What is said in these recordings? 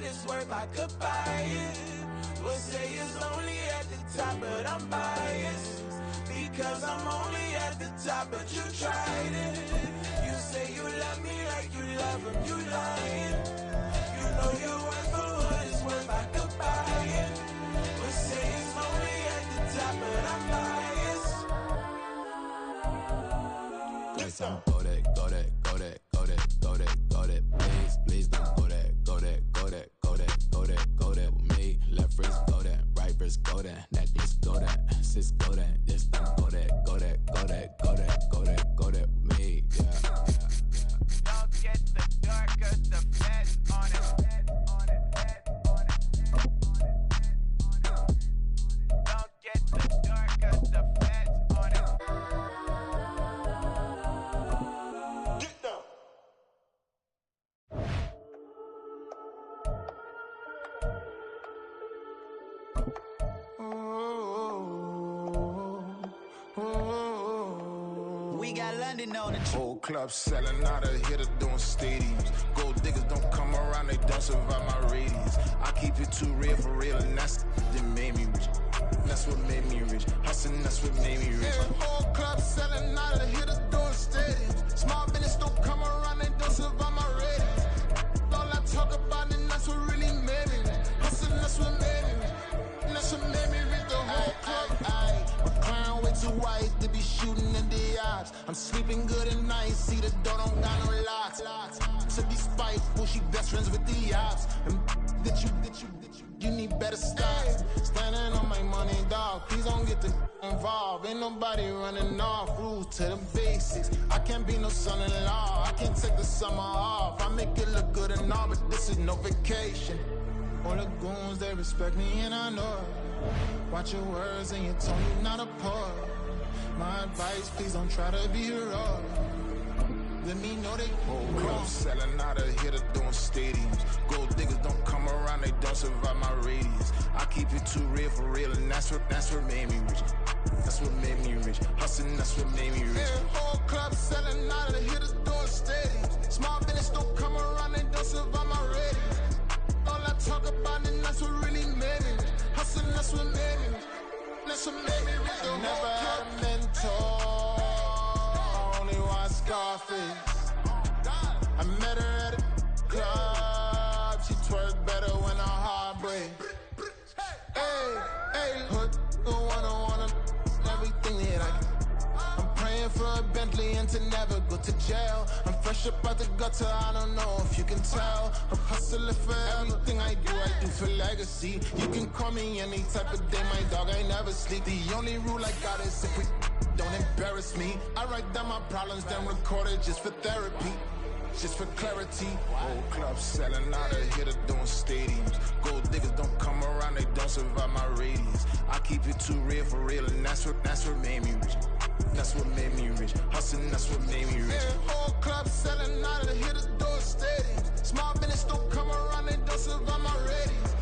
it's worth, I could buy it. Would say it's lonely at the top, but I'm biased. Because I'm only at the top, but you tried it. You say you love me like you love him, you lying. You know you're worth for what it's worth, I could buy it. Would say it's lonely at the top, but I'm biased. Listen, go that, go that, go that, go that, go that, go that. Please, please don't go that, go that, go that, go that, go that, go that with me. Left wrist go that, right wrist go that, necklace go that, sis go that, this thing go that, go that, go that, go that, go that, go that with me. Yeah, yeah, yeah. Don't get the darker, the feds on it. Don't get the darker, the feds on it. Get down. We got London on the Whole club selling out of hitter doing stadiums. Gold diggers don't come around, they don't survive my radius. I keep it too real for real, and that's that made me rich. That's what made me rich. Hustling, that's what made me rich. Yeah, whole club selling out of hitters doing stadiums. Small business don't come around, they don't survive my radius. All I talk about, and that's what really made me rich. Hustling, that's what made me rich. And that's what made me rich. The whole club. My crown way too white to be shooting in the odds. I'm sleeping good at night, see the door don't got no locks. To be spiteful, she best friends with the ops. And you need better stocks. Standing on my money, dog. Please don't get the involved. Ain't nobody running off. Rules to the basics. I can't be no son-in-law. I can't take the summer off. I make it look good and all, but this is no vacation. All the goons, they respect me and I know it. Watch your words and your tone, you not a poet. My advice, please don't try to be heroic. Let me know they whole club selling out of hitter doing stadiums. Gold diggers don't come around, they don't survive my radius. I keep it too real for real, and that's what made me rich. That's what made me rich. Hustling, that's what made me rich. Yeah, whole club selling out of hitters doing stadiums. Small business don't come around, they don't survive my radius. All I talk about, and that's what really made me rich. Hustling, that's what made me rich. That's what made me rich. I never had a mentor. Only watch Scarface. I met her at a club. She twerk better when her heart breaks. Hey, hood, wanna everything that I can. I'm praying for a Bentley and to never go to jail. I'm fresh up out the gutter, I don't know if you can tell. I'm hustling for everything I do for legacy. You can call me any type of day, my dog, I never sleep. The only rule I got is if we don't embarrass me. I write down my problems, then record it just for therapy. Just for clarity. Whole club selling out of hitter doing stadiums. Gold diggers don't come around, they don't survive my radius. I keep it too real for real, and that's what made me rich. That's what made me rich. Hustling, that's what made me rich. Yeah, whole club selling out of hitters doing stadiums. Small business don't come around, they don't survive my radius.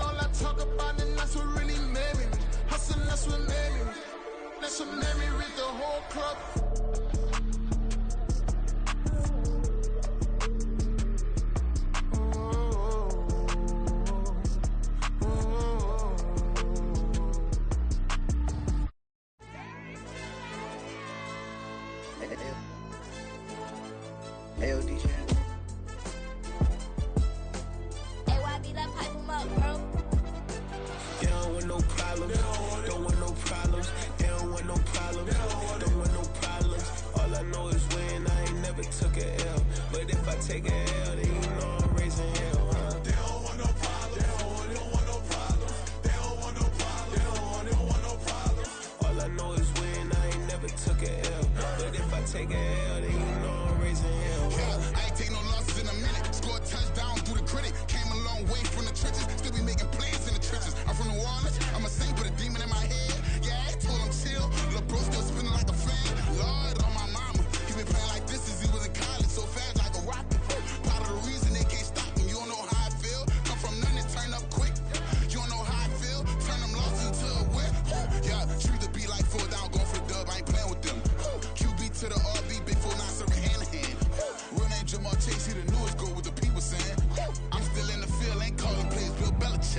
All I talk about, and that's what really made me rich. Hustling, that's what made me rich. That's what made me rich. The whole club.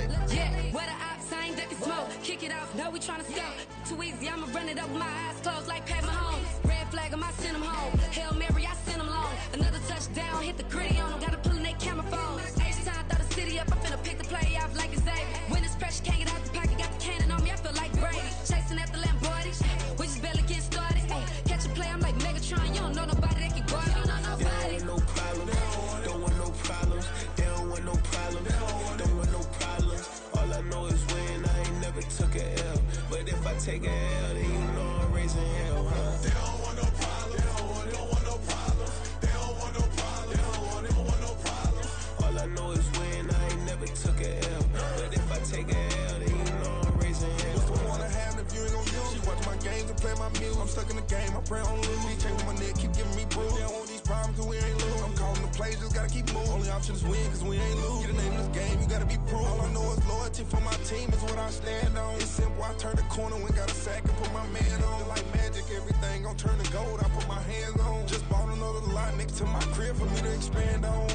legit. Where the ops, I ain't ducking smoke. Kick it off, no, we tryna scope. Too easy, I'ma run it up with my eyes closed like Pat Mahomes. Red flag, I send them home. Hail Mary, I send them long. Another touchdown, hit the gritty on them. Gotta pull in their camera phones. H-time, throw the city up. I'm finna pick the play off like it's Xavier. When it's pressure, can't get out the pocket. Got the cannon on me, I feel like Brady. Chasing at the Lamborghini, we just barely get started. Catch a play, I'm like Megatron. You don't know nobody that can guard it. You don't know nobody. They don't want no problems. Don't want no problems. They don't want no problems. Don't want no problems. All I know is win. I ain't never took a L. But if I take a L, then you know I'm raising hell, huh? They don't want no problems. They don't want no problems. They don't want no problems. They don't want no problems. All I know is win. I ain't never took a L. But if I take a L, then you know I'm raising hell. What's the point of having if you ain't gon' use? She watch my games and play my music. I'm stuck in the game. I pray on lose. He changing my neck, keep giving me bruise. They don't want these problems 'cause we ain't lose. I'm calling the plays, just gotta keep moving. Only option is win 'cause we ain't lose. Get a name in this game, you gotta be proof. All I know is loyalty for my team is what I stand on. It's simple, I turn the corner when got a sack and put my man on. Like magic, everything gon' turn to gold. I put my hands on. Just bought another lot next to my crib for me to expand on.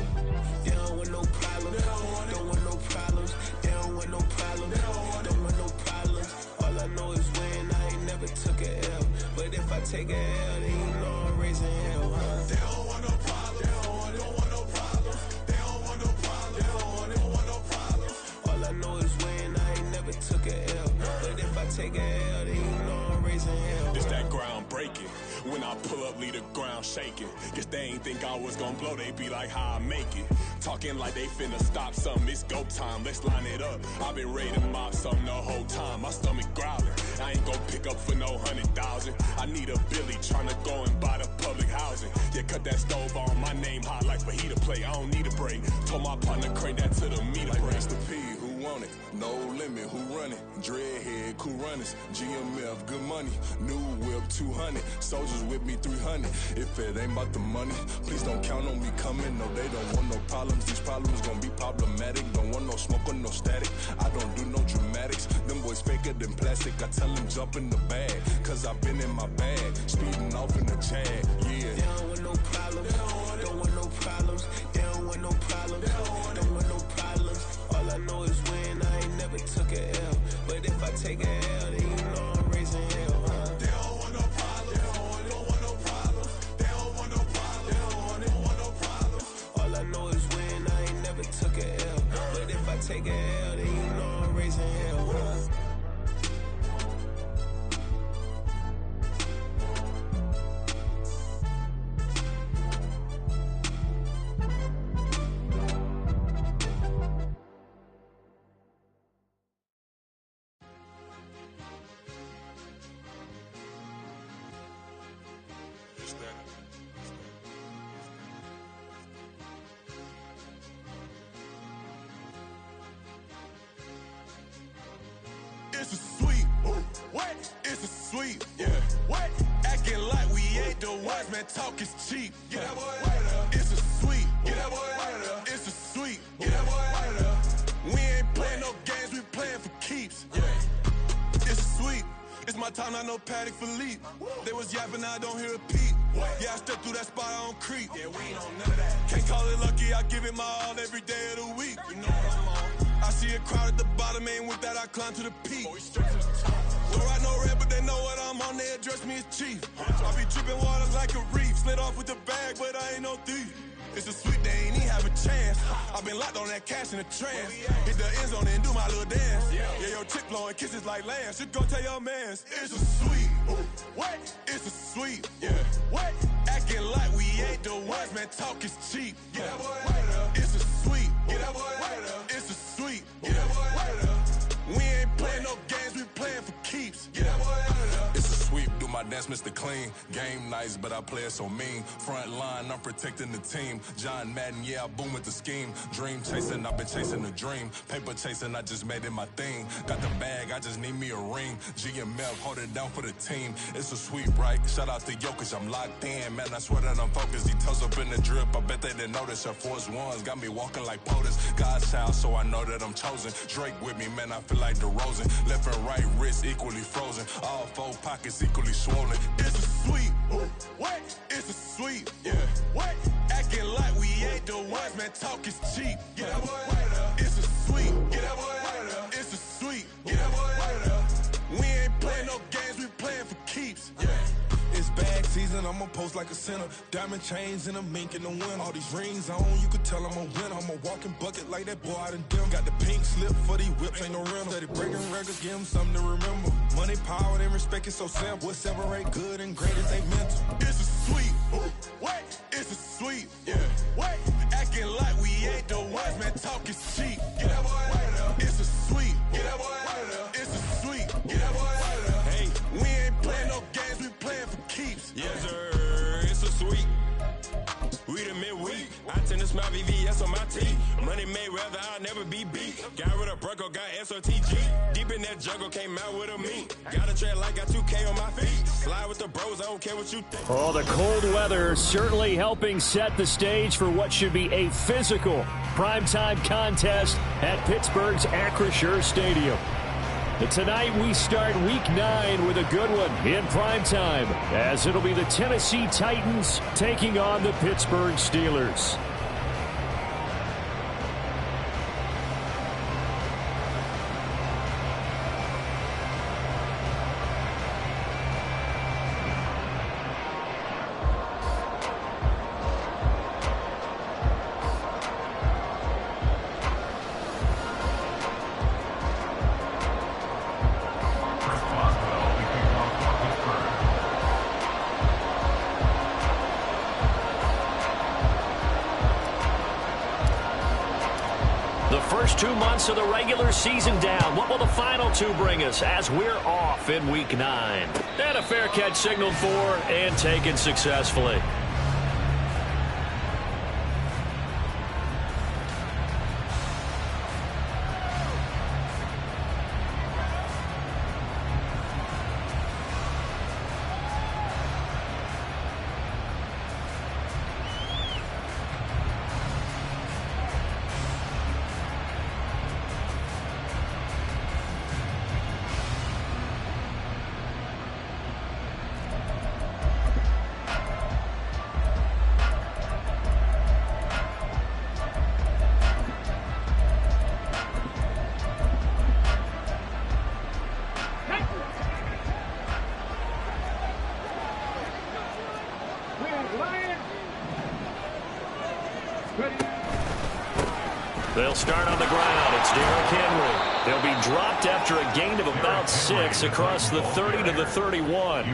They don't want no problems. Don't want no problems. They don't want no problems. Don't want no problems. All I know is win. I ain't never took a L. But if I take a L, then you know I'm raising hell, huh? They don't want no problems. They don't want no problems. They don't want no problems. They don't want no problems. All I know is win. I ain't never took a L. But if I take a L, then you know I'm raising hell. It's that ground breaking. When I pull up, leave the ground shaking. Guess they ain't think I was gonna blow, they be like, how I make it. Talking like they finna stop something, it's go time, let's line it up. I've been ready to mop something the whole time, my stomach growling. I ain't gon' pick up for no 100,000. I need a Billy, tryna go and buy the public housing. Yeah, cut that stove on, my name hot like fajita play, I don't need a break. Told my partner, crank that to the meter Like break. Mr. P, who want it? No limit, who run it? Dreadhead, cool runners. GMF, good money. New whip, 200. Soldiers with me, 300. If it ain't about the money, please don't count on me coming. No, they don't want no problems. These problems gon' be problematic. Don't want no smoke or no static. I don't do no dramatics. Them boys faker than plastic. I tell them jump in the bag, 'cause I've been in my bag. Speeding off in the Jag, yeah. They don't want no problems. Don't want no problems. They don't want no problems. Don't want no problems. All I know is win. I ain't never took a L. But if I take a L, then you know I'm raising hell, huh? They don't want no problems. They don't want no problems. They don't want no problems. They don't want no problems. All I know is win. I ain't never took a L. But if I take a L, then you know I'm raising hell, huh? It's a sweet, what? It's a sweet, yeah. What? Acting like we ain't the ones, man. Talk is cheap. Get that boy out of there. It's a sweet, get that boy out of there. It's a sweet, get that boy out of there. We ain't playing no games, we playing for keeps. Yeah. It's sweet. It's my time, not no Paddock Philippe. They was yapping, I don't hear a peep. Yeah, I step through that spot, I don't creep. Yeah, we ain't on none of that. Can't call it lucky, I give it my all every day of the week. You know what I'm on. I see a crowd at the bottom, and with that I climb to the peak. Don't write no red, but they know what I'm on, they address me as chief. I be dripping water like a reef, slid off with the bag, but I ain't no thief. It's a sweet, they ain't even have a chance. I been locked on that cash in a trance. Hit the end zone and do my little dance. Yeah, your chick blowing kisses like lambs. You go tell your mans. It's a sweet. What? It's a sweet. Yeah. What? Acting like we ain't the ones, man. Talk is cheap. Get that boy out of there. It's a sweet. Get that boy out of there. It's a sweet. Get that boy out of there. We ain't playing no games, we playing for keeps. Get that boy out of there. It's a sweep, do my dance, Mr. Clean. Game nice, but I play it so mean. Front line, I'm protecting the team. John Madden, yeah, I boom with the scheme. Dream chasing, I've been chasing the dream. Paper chasing, I just made it my thing. Got the bag, I just need me a ring. GMF, hold it down for the team. It's a sweep, right? Shout out to Jokic, I'm locked in. Man, I swear that I'm focused. He toes up in the drip, I bet they didn't notice. Air Force Ones got me walking like POTUS. God's child, so I know that I'm chosen. Drake with me, man, I feel like DeRozan. Left and right wrist equally frozen. All four pockets equally swollen. It's a sweet. What? It's a sweet. Yeah. What? Acting like we ain't the ones, man. Talk is cheap. Get that boy out of there. It's a sweet. Get that boy out of there. I'ma post like a sinner. Diamond chains and a mink in the wind. All these rings on, you could tell I'm a winner. I'm a walking bucket like that boy out in dim. Got the pink slip for these whips, ain't no rental. Steady breaking records, give them something to remember. Money, power, and respect is so simple. What separate good and great is they mental. It's a sweet, what? It's a sweet, yeah. What? Acting like we ain't the ones, man, talk is cheap. Get that boy out of there. It's a sweet, get that boy out of there. It's a sweet, get that boy out of there. Hey, we ain't playing no games, we playing for keeps. Yes, sir, it's a sweet. We the midweek. I tend to smile VVS on my teeth. Money made rather I'll never be beat. Got rid of Bronco, got SOTG. Deep in that jungle, came out with a meat. Got a tread like got 2K on my feet. Slide with the bros, I don't care what you think. Oh, the cold weather certainly helping set the stage for what should be a physical primetime contest at Pittsburgh's Acrisure Stadium. And tonight we start Week 9 with a good one in primetime, as it'll be the Tennessee Titans taking on the Pittsburgh Steelers. First 2 months of the regular season down. What will the final 2 bring us as we're off in Week 9? And a fair catch signaled for and taken successfully. They'll start on the ground. It's Derrick Henry. They'll be dropped after a gain of about 6 across the 30 to the 31.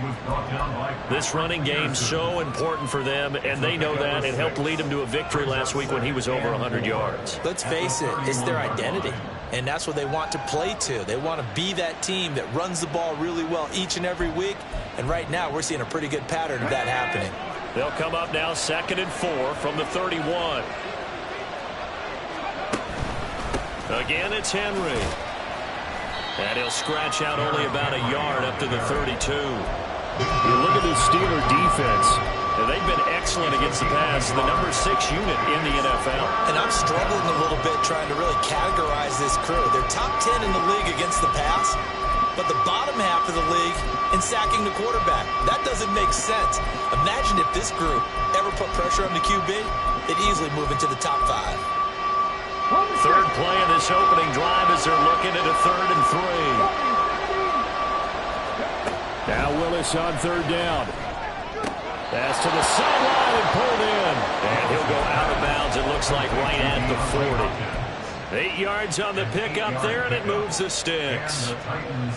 This running game's so important for them, and they know that. It helped lead them to a victory last week when he was over 100 yards. Let's face it, it's their identity, and that's what they want to play to. They want to be that team that runs the ball really well each and every week, and right now we're seeing a pretty good pattern of that happening. They'll come up now 2nd and 4 from the 31. Again, it's Henry. And he'll scratch out only about a yard up to the 32. You look at the Steeler defense. They've been excellent against the pass. The number 6 unit in the NFL. And I'm struggling a little bit trying to really categorize this crew. They're top 10 in the league against the pass, but the bottom half of the league in sacking the quarterback. That doesn't make sense. Imagine if this group ever put pressure on the QB, they'd easily move into the top 5. Third play of this opening drive as they're looking at a 3rd and 3. Now Willis on 3rd down. Pass to the sideline and pulled in. And he'll go out of bounds, it looks like, right at the 40. 8 yards on the pickup there, and it moves the sticks.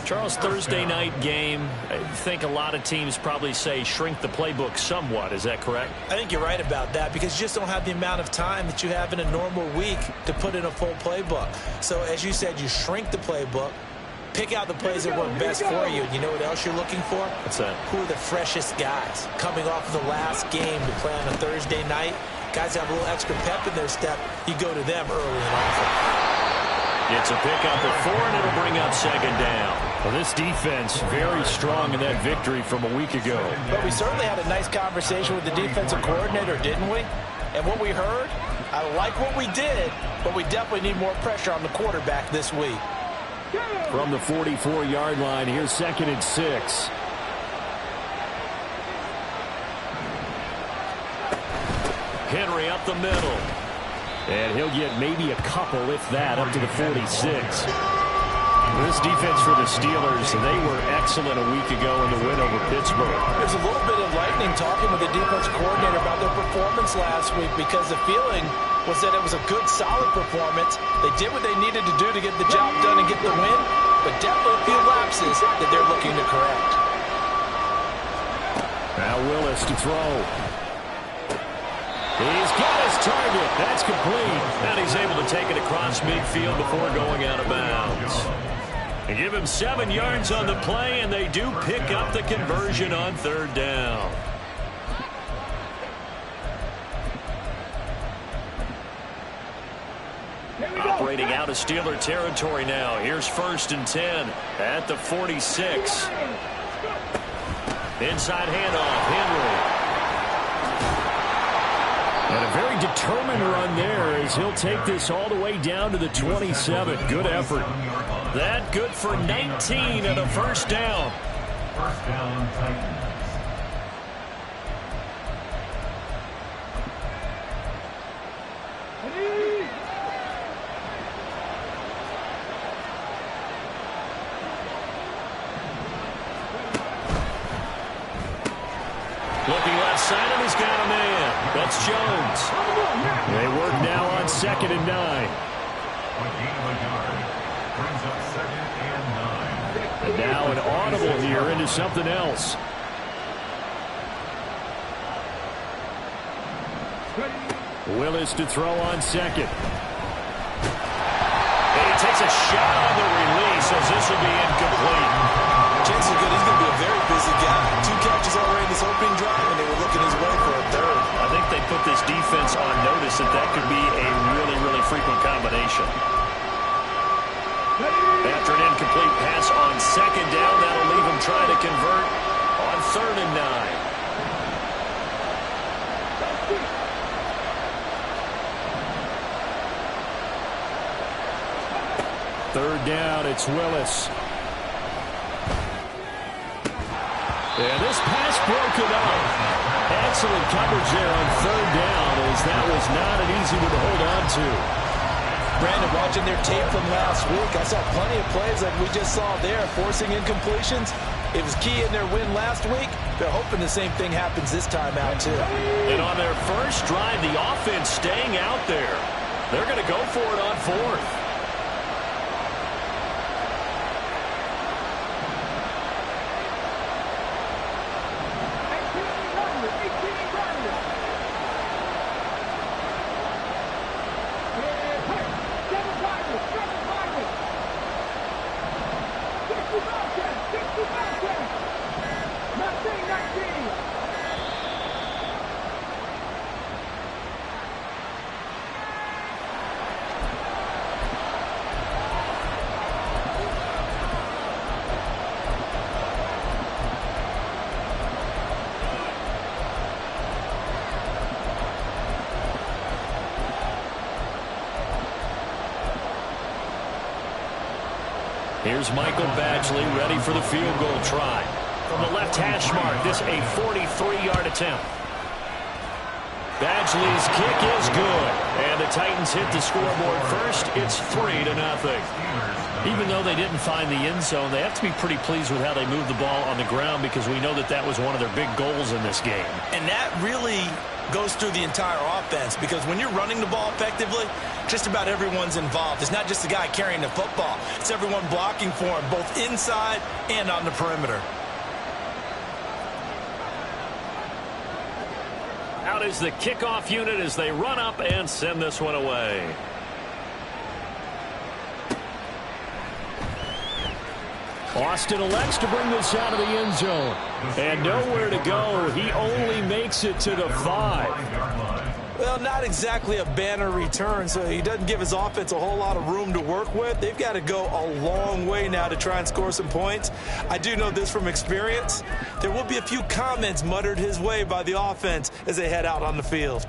Charles, Thursday night game, I think a lot of teams probably say shrink the playbook somewhat. Is that correct? I think you're right about that because you just don't have the amount of time that you have in a normal week to put in a full playbook. So as you said, you shrink the playbook, pick out the plays that work best for you. You know what else you're looking for? What's that? Who are the freshest guys coming off the last game to play on a Thursday night? Guys have a little extra pep in their step. You go to them early and often. It's a pickup of 4, and it'll bring up 2nd down. Well, this defense very strong in that victory from a week ago. But we certainly had a nice conversation with the defensive coordinator, didn't we? And what we heard, I like what we did, but we definitely need more pressure on the quarterback this week. From the 44-yard line, here's 2nd and 6. Henry up the middle. And he'll get maybe a couple, if that, up to the 46. This defense for the Steelers, they were excellent a week ago in the win over Pittsburgh. There's a little bit of lightning talking with the defense coordinator about their performance last week because the feeling was that it was a good, solid performance. They did what they needed to do to get the job done and get the win, but definitely a few lapses that they're looking to correct. Now Willis to throw. He's got his target. That's complete. And he's able to take it across midfield before going out of bounds. They give him 7 yards on the play, and they do pick up the conversion on 3rd down. Operating out of Steeler territory now. Here's 1st and 10 at the 46. Inside handoff, Henry. And a very determined run there as he'll take this all the way down to the 27. Good effort. That good for 19 and a 1st down. 1st down, Titans. Looking left side, and he's got a man. That's Jones. They work now on 2nd and 9. A gain of a yard. Brings up 2nd and 9. And now an audible here into something else. Willis to throw on 2nd. And he takes a shot on the release as this will be incomplete. Chances are good he's going to be a very busy guy. 2 catches already in this opening drive, and they were looking his way for a 3rd. I think they put this defense on notice that could be a really, really frequent combination. After an incomplete pass on 2nd down, that'll leave him trying to convert on 3rd and 9. Third down, it's Willis. And this pass broken up. Excellent coverage there on 3rd down, as that was not an easy one to hold on to. Brandon, watching their tape from last week, I saw plenty of plays like we just saw there, forcing incompletions. It was key in their win last week. They're hoping the same thing happens this time out, too. And on their first drive, the offense staying out there. They're going to go for it on 4th. Here's Michael Badgley ready for the field goal try. From the left hash mark, this a 43-yard attempt. Badgley's kick is good. And the Titans hit the scoreboard first. It's 3-0. Even though they didn't find the end zone, they have to be pretty pleased with how they moved the ball on the ground because we know that was one of their big goals in this game. And that really goes through the entire offense because when you're running the ball effectively, just about everyone's involved. It's not just the guy carrying the football. It's everyone blocking for him, both inside and on the perimeter. Out is the kickoff unit as they run up and send this one away. Austin elects to bring this out of the end zone. And nowhere to go. He only makes it to the 5. Well, not exactly a banner return, so he doesn't give his offense a whole lot of room to work with. They've got to go a long way now to try and score some points. I do know this from experience. There will be a few comments muttered his way by the offense as they head out on the field.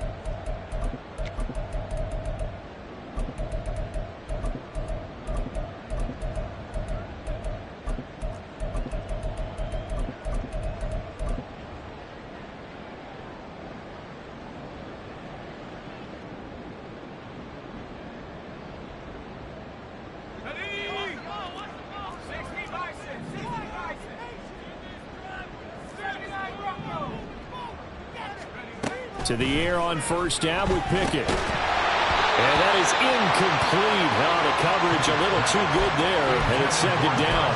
To the air on first down with Pickett. And that is incomplete. The coverage a little too good there, and it's second down.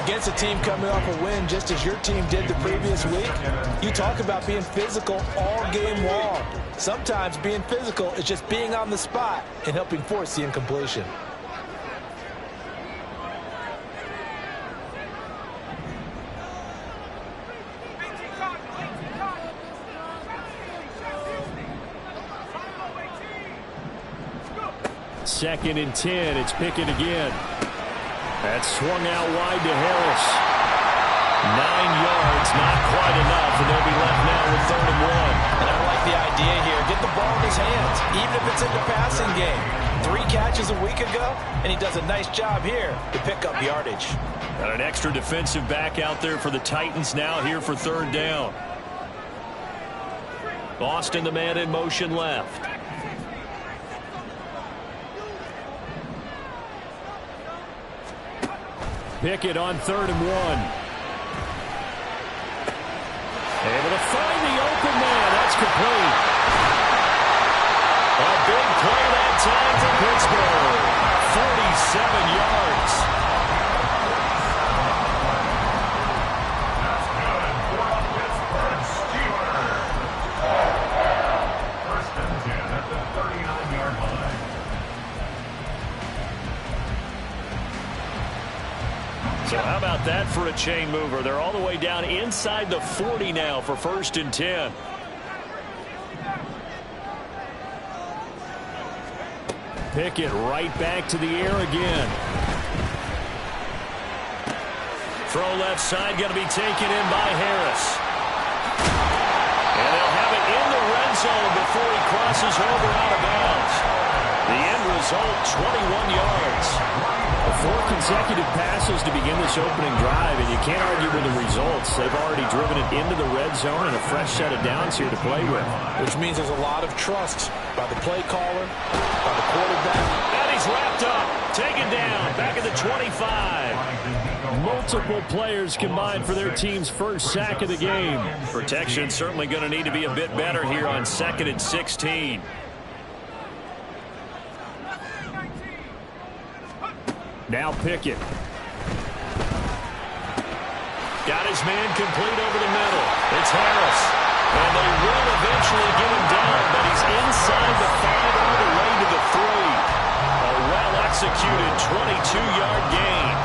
Against a team coming off a win just as your team did the previous week, you talk about being physical all game long. Sometimes being physical is just being on the spot and helping force the incompletion. Second and 10. It's Pickett again. That's swung out wide to Harris. 9 yards, not quite enough, and they'll be left now with 3rd and 1. And I like the idea here. Get the ball in his hands, even if it's in the passing game. 3 catches a week ago, and he does a nice job here to pick up yardage. Got an extra defensive back out there for the Titans now here for 3rd down. Austin, the man in motion left. Pickett on 3rd and 1. Able to find the open man. That's complete. A big play that time for Pittsburgh. 47 yards. That's good for a Pittsburgh Steelers. 1st and 10 at the 39-yard line. So how about that for a chain mover? They're all the way down inside the 40 now for 1st and 10. Pickett right back to the air again. Throw left side, going to be taken in by Harris. And they'll have it in the red zone before he crosses over out of bounds. The end result, 21 yards. 4 consecutive passes to begin this opening drive, and you can't argue with the results. They've already driven it into the red zone and a fresh set of downs here to play with. Which means there's a lot of trust by the play caller, by the quarterback. And he's wrapped up, taken down, back at the 25. Multiple players combined for their team's first sack of the game. Protection certainly going to need to be a bit better here on 2nd and 16. Now Pickett. Got his man complete over the middle. It's Harris. And they will eventually get him down, but he's inside the 5 all the way to the 3. A well-executed 22-yard gain.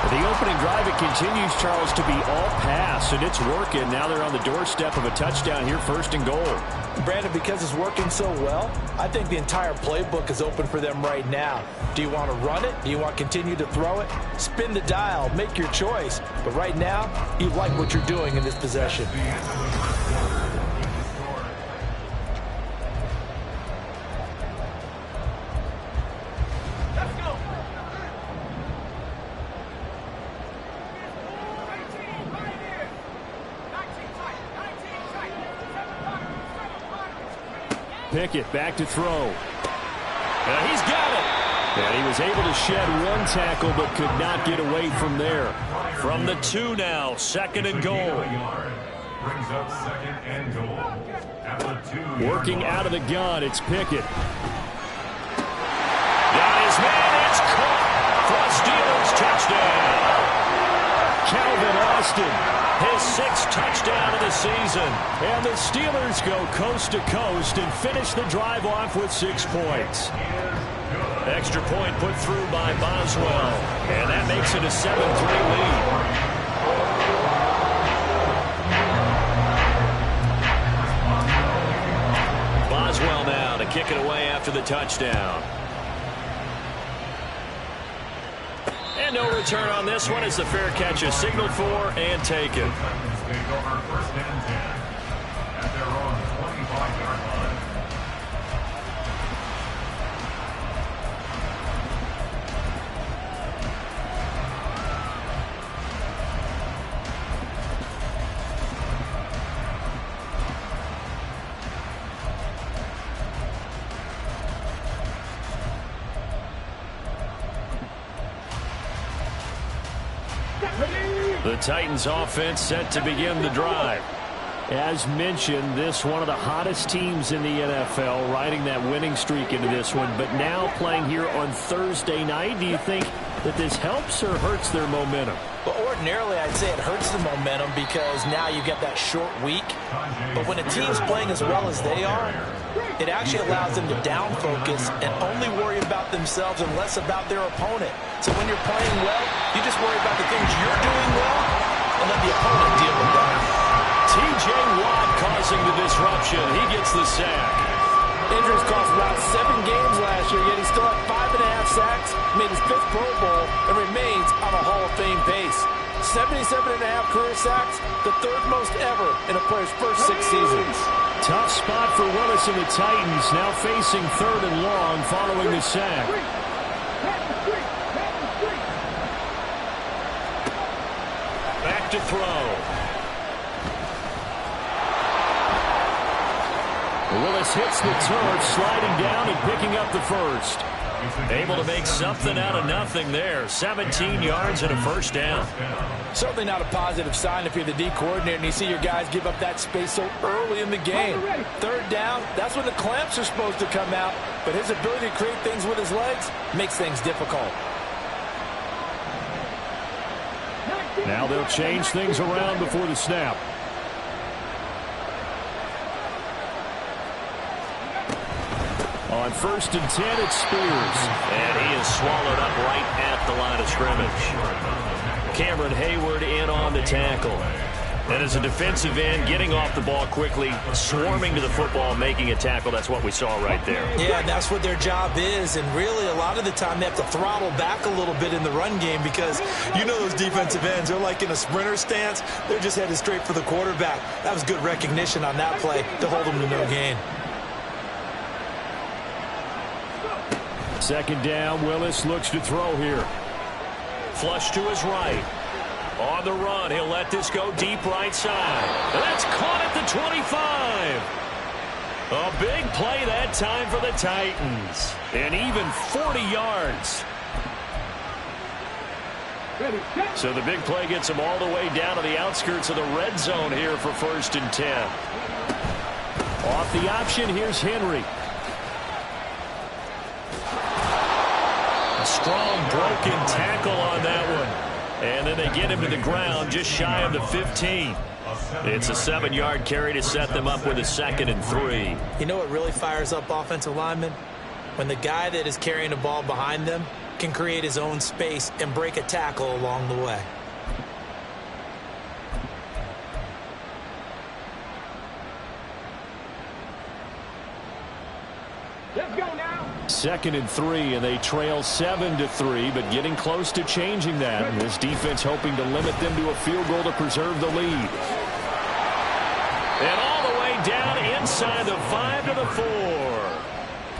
The opening drive, it continues, Charles, to be all pass, and it's working. Now they're on the doorstep of a touchdown here, 1st and goal. Brandon, because it's working so well, I think the entire playbook is open for them right now. Do you want to run it? Do you want to continue to throw it? Spin the dial, make your choice. But right now, you like what you're doing in this possession. Pickett back to throw. And he's got it. And he was able to shed 1 tackle but could not get away from there. From the 2 now, 2nd and goal. Brings up 2nd and goal. At the 2. Working out of the gun, it's Pickett. Got his man, it's caught for a Steelers touchdown. Calvin Austin. His 6th touchdown of the season. And the Steelers go coast to coast and finish the drive off with 6 points. Extra point put through by Boswell. And that makes it a 7-3 lead. Boswell now to kick it away after the touchdown. And no return on this one as the fair catch is signaled for and taken. Take over 1st and 10 at their own 25-yard line. The Titans offense set to begin the drive. As mentioned, this one of the hottest teams in the NFL, riding that winning streak into this one, but now playing here on Thursday night. Do you think that this helps or hurts their momentum? Well, ordinarily, I'd say it hurts the momentum because now you get that short week. But when a team's playing as well as they are, it actually allows them to down focus and only worry about themselves and less about their opponent. So when you're playing well, you just worry about the things you're doing well and let the opponent deal with that. T.J. Watt causing the disruption. He gets the sack. Injuries cost about 7 games last year, yet he still had 5.5 sacks, made his 5th Pro Bowl, and remains on a Hall of Fame pace. 77.5 career sacks, the 3rd most ever in a player's first 6 seasons. Tough spot for Willis and the Titans, now facing 3rd and long following the sack. Back to throw. Willis hits the turf, sliding down and picking up the first. Able to make something out of nothing there. 17 yards and a first down. Certainly not a positive sign if you're the D coordinator and you see your guys give up that space so early in the game. 3rd down, that's when the clamps are supposed to come out, but his ability to create things with his legs makes things difficult. Now they'll change things around before the snap. On 1st and 10, it's Spears. And he is swallowed up right at the line of scrimmage. Cameron Hayward in on the tackle. And as a defensive end, getting off the ball quickly, swarming to the football, making a tackle, that's what we saw right there. Yeah, and that's what their job is. And really, a lot of the time, they have to throttle back a little bit in the run game because you know those defensive ends, they're like in a sprinter stance. They're just headed straight for the quarterback. That was good recognition on that play to hold them to no gain. 2nd down, Willis looks to throw here. Flush to his right. On the run, he'll let this go deep right side. That's caught at the 25. A big play that time for the Titans. And even 40 yards. So the big play gets them all the way down to the outskirts of the red zone here for 1st and 10. Off the option, here's Henry. A strong broken tackle on that one. And then they get him to the ground just shy of the 15. It's a 7-yard carry to set them up with a 2nd and 3. You know what really fires up offensive linemen? When the guy that is carrying the ball behind them can create his own space and break a tackle along the way. Let's go now. 2nd and 3, and they trail 7-3, but getting close to changing that. And this defense hoping to limit them to a field goal to preserve the lead. And all the way down inside the 5 to the 4.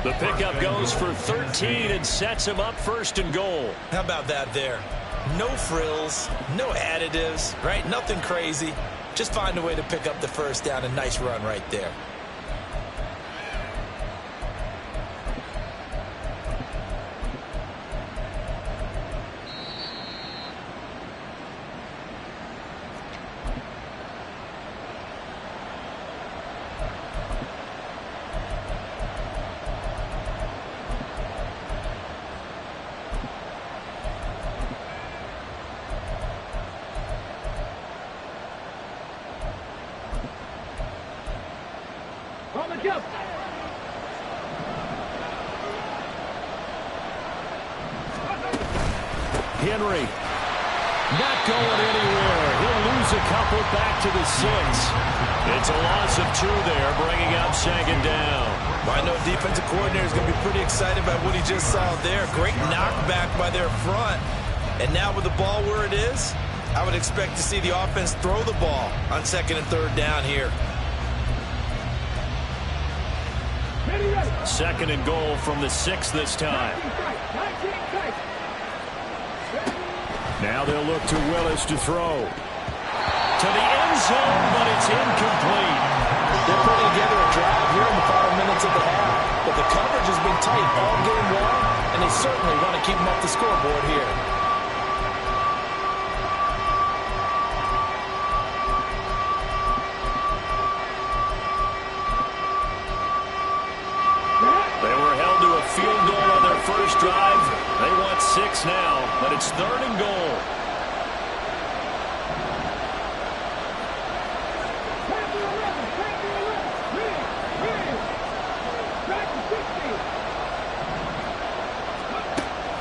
The pickup goes for 13 and sets him up 1st and goal. How about that there? No frills, no additives, right? Nothing crazy. Just find a way to pick up the 1st down. A nice run right there. Henry not going anywhere. He'll lose a couple back to the 6. It's a loss of 2 there, bringing up 2nd down. I know defensive coordinator is going to be pretty excited about what he just saw there. Great knockback by their front. And now with the ball where it is, I would expect to see the offense throw the ball on 2nd and 3rd down here. 2nd and goal from the 6 this time. Now they'll look to Willis to throw. To the end zone, but it's incomplete. They're putting together a drive here in the final minutes of the half, but the coverage has been tight all game long, and they certainly want to keep them off the scoreboard here. drive. They want 6 now, but it's 3rd and goal.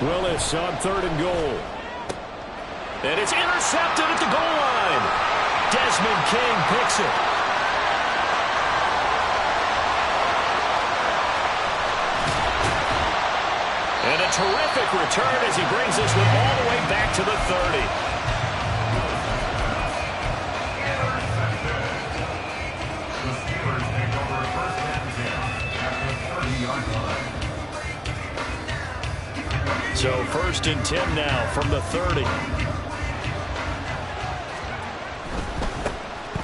Willis on 3rd and goal. And it's intercepted at the goal line. Desmond King picks it. And a terrific return as he brings this one all the way back to the 30. The Steelers take over 1st and 10 at the 30-yard line. So 1st and 10 now from the 30.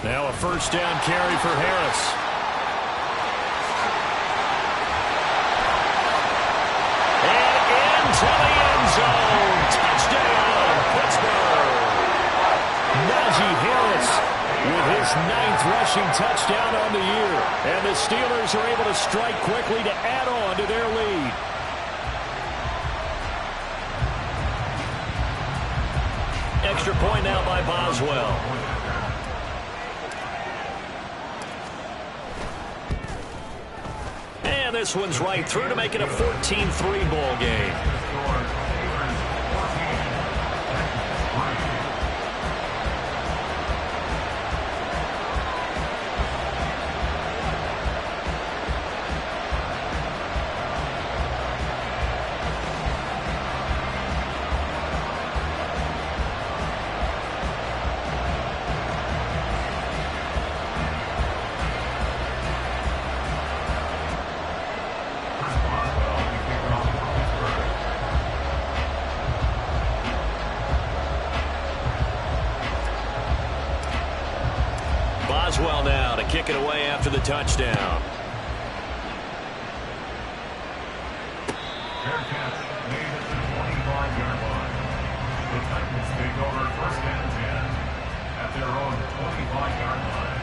Now a 1st down carry for Harris. And into the end zone. Touchdown, Pittsburgh. Najee Harris with his 9th rushing touchdown on the year. And the Steelers are able to strike quickly to add on to their lead. Extra point now by Boswell. And this one's right through to make it a 14-3 ball game. Boswell now to kick it away after the touchdown. Fair catch made at the 25-yard line. The Titans take over 1st and 10 at their own 25-yard line.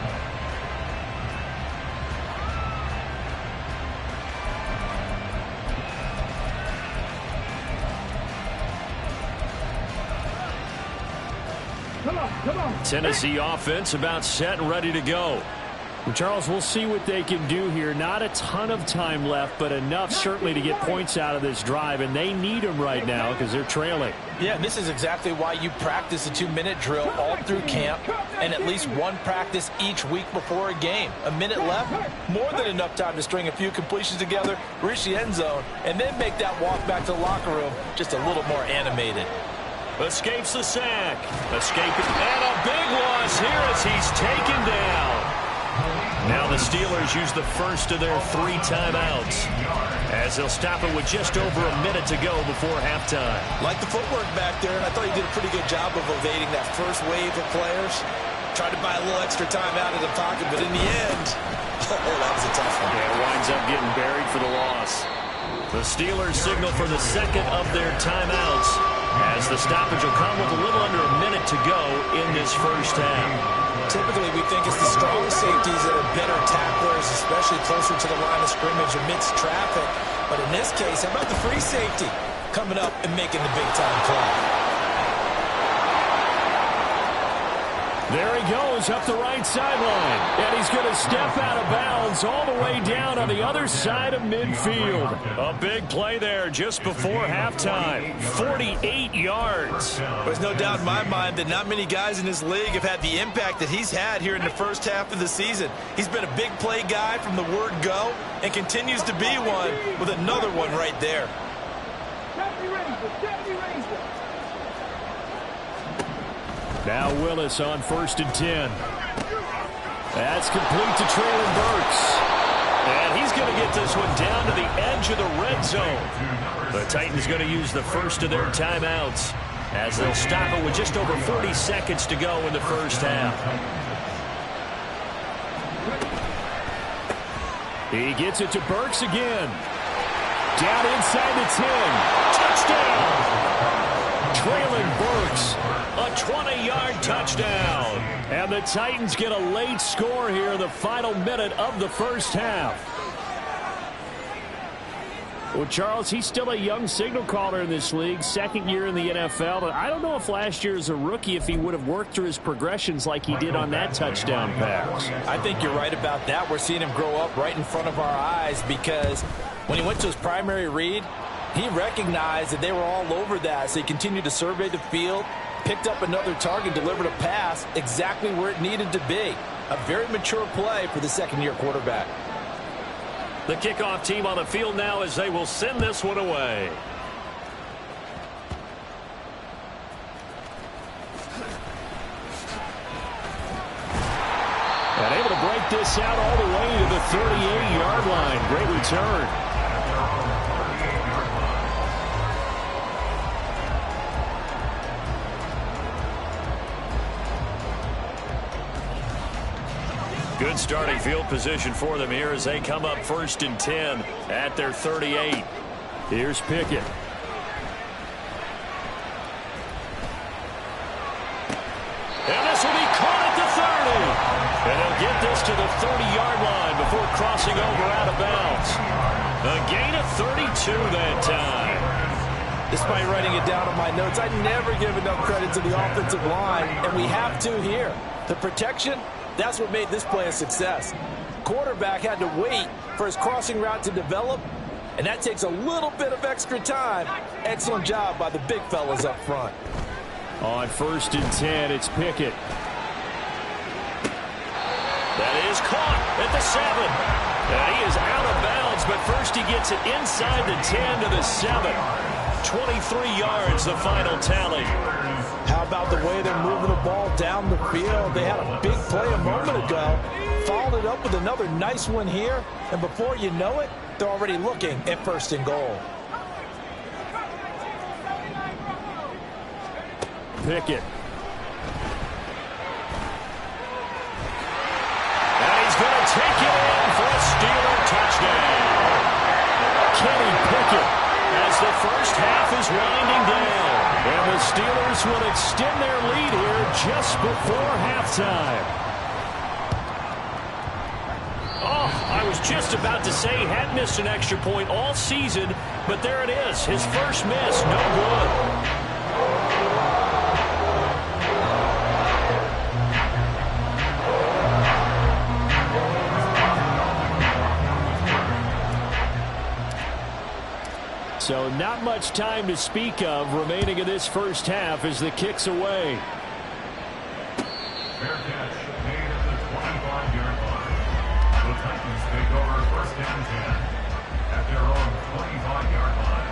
Tennessee offense about set and ready to go. Well, Charles, we'll see what they can do here. Not a ton of time left, but enough certainly to get points out of this drive, and they need them right now because they're trailing. Yeah, and this is exactly why you practice a 2-minute drill all through camp and at least one practice each week before a game. A minute left, more than enough time to string a few completions together, reach the end zone, and then make that walk back to the locker room just a little more animated. Escapes the sack. Escaping. And a big loss here as he's taken down. Now the Steelers use the first of their 3 timeouts as they'll stop it with just over a minute to go before halftime. Like the footwork back there, and I thought he did a pretty good job of evading that first wave of players. Tried to buy a little extra time out of the pocket, but in the end, oh, that was a tough one. Yeah, it winds up getting buried for the loss. The Steelers signal for the second of their timeouts as the stoppage will come with a little under a minute to go in this first half. Typically, we think it's the strong safeties that are better tacklers, especially closer to the line of scrimmage amidst traffic. But in this case, how about the free safety coming up and making the big-time play? There he goes up the right sideline. And he's going to step out of bounds all the way down on the other side of midfield. A big play there just before halftime. 48 yards. There's no doubt in my mind that not many guys in this league have had the impact that he's had here in the first half of the season. He's been a big play guy from the word go and continues to be one with another one right there. Now Willis on 1st and 10. That's complete to Traylon Burks. And he's going to get this one down to the edge of the red zone. The Titans going to use the first of their timeouts as they'll stop it with just over 40 seconds to go in the first half. He gets it to Burks again. Down inside the 10. Touchdown! Traylon Burks, a 20-yard touchdown. And the Titans get a late score here in the final minute of the first half. Well, Charles, he's still a young signal caller in this league, second year in the NFL. But I don't know if last year as a rookie if he would have worked through his progressions like he did on that touchdown pass. I think you're right about that. We're seeing him grow up right in front of our eyes because when he went to his primary read, he recognized that they were all over that. So he continued to survey the field, picked up another target, delivered a pass exactly where it needed to be. A very mature play for the second-year quarterback. The kickoff team on the field now as they will send this one away. And able to break this out all the way to the 38-yard line. Great return. Good starting field position for them here as they come up 1st and 10 at their 38. Here's Pickett. And this will be caught at the 30. And they'll get this to the 30-yard line before crossing over out of bounds. A gain of 32 that time. Despite writing it down on my notes, I never give enough credit to the offensive line, and we have to here. The protection, that's what made this play a success. Quarterback had to wait for his crossing route to develop, and that takes a little bit of extra time. Excellent job by the big fellas up front. On 1st and 10, it's Pickett. That is caught at the 7. And he is out of bounds, but first he gets it inside the 10 to the 7. 23 yards, the final tally. How about the way they're moving the ball down the field? They had a big play a moment ago, followed it up with another nice one here, and before you know it, they're already looking at 1st and goal. Pickett. And he's going to take it in for a Steeler touchdown. Kenny Pickett. As the first half is winding down. And the Steelers will extend their lead here just before halftime. Oh, I was just about to say he had missed an extra point all season, but there it is. His first miss, no good. So not much time to speak of remaining in this first half as the kick's away. Fair catch made at the 25-yard line. The Titans take over 1st and 10 at their own 25-yard line.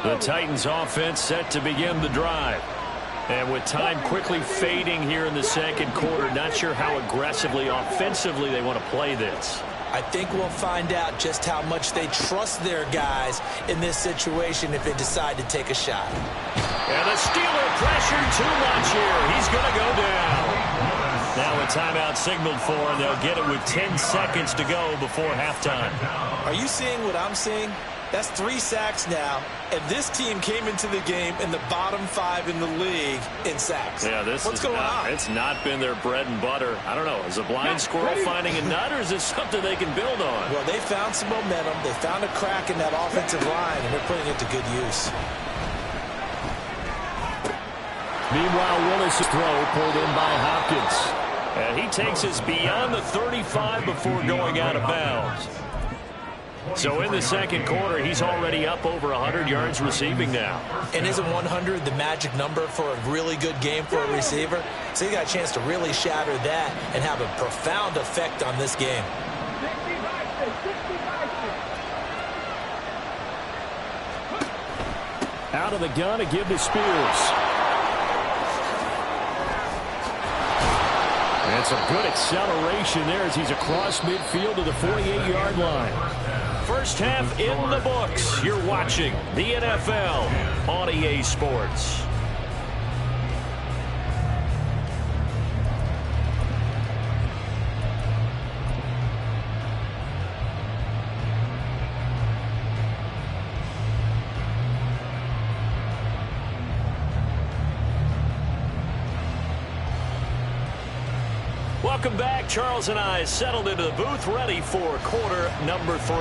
The Titans offense set to begin the drive. And with time quickly fading here in the second quarter, not sure how aggressively, offensively they want to play this. I think we'll find out just how much they trust their guys in this situation if they decide to take a shot. And the Steeler pressure too much here. He's going to go down. Now a timeout signaled for, and they'll get it with 10 seconds to go before halftime. Are you seeing what I'm seeing? That's 3 sacks now, and this team came into the game in the bottom 5 in the league in sacks. Yeah, What's going on? It's not been their bread and butter. I don't know. Is a blind squirrel finding a nut, or is this something they can build on? Well, they found some momentum. They found a crack in that offensive line, and they're putting it to good use. Meanwhile, Willis' throw pulled in by Hopkins. And he takes us beyond the 35 before going out of bounds. So in the second quarter, he's already up over 100 yards receiving now. And isn't 100 the magic number for a really good game for a receiver? So he got a chance to really shatter that and have a profound effect on this game. Out of the gun to give to Spears. And some good acceleration there as he's across midfield to the 48-yard line. First half in the books. You're watching the NFL on EA Sports. Welcome back. Charles and I settled into the booth, ready for quarter number 3.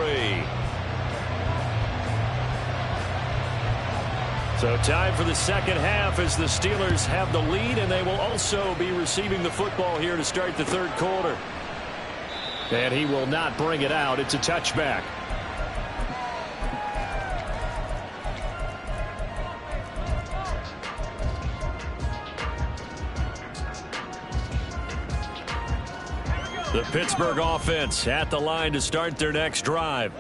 So time for the second half as the Steelers have the lead, and they will also be receiving the football here to start the third quarter. And he will not bring it out. It's a touchback. The Pittsburgh offense at the line to start their next drive.